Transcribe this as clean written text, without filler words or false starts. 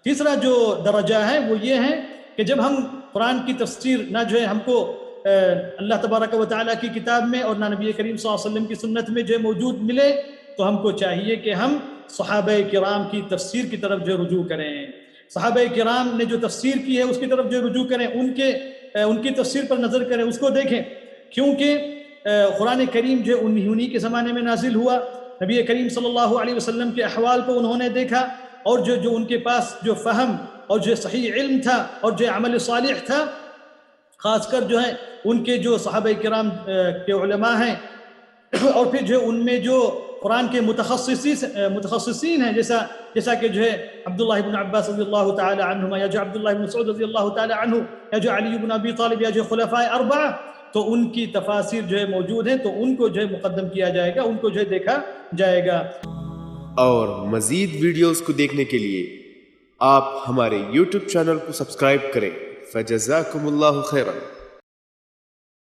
تیسرا جو درجہ ہے وہ یہ ہے کہ جب ہم قرآن کی تفسیر نہ جو ہے ہم کو اللہ تبارک و تعالیٰ کی کتاب میں اور نہ نبی کریم صلی اللہ علیہ وسلم کی سنت میں جو موجود ملے تو ہم کو چاہیے کہ ہم صحابہ کرام کی تفسیر کی طرف جو رجوع کریں، صحابہ کرام نے جو تفسیر کی ہے اس کی طرف جو رجوع کریں، ان کی تفسیر پر نظر کریں، اس کو دیکھیں، کیونکہ قرآن کریم جو انہی کے زمانے میں نازل ہوا، نبی کریم صلی اللہ علیہ وسلم کے احوال کو انہوں نے دیکھا، اور جو ان کے پاس جو فہم اور جو صحیح علم تھا اور جو عمل صالح تھا، خاص کر جو ہے ان کے جو صحابہ کرام کے علماء ہیں، اور پھر جو ان میں جو قرآن کے متخصصین ہیں، جیسا کہ جو ہے عبداللہ بن عباس رضی اللہ تعالی عنہما، یا جو عبداللہ بن مسعود رضی اللہ تعالی عنہ، یا جو علی بن ابی طالب، یا جو خلفاء اربعہ، تو ان کی تفاسیر جو ہے موجود ہیں، تو ان کو جو ہے مقدم کیا جائے گا، ان کو جو ہے دیکھا جائے گا۔ اور مزید ویڈیوز کو دیکھنے کے لیے آپ ہمارے YouTube چینل کو سبسکرائب کریں۔ فجزاکم اللہ خیرا۔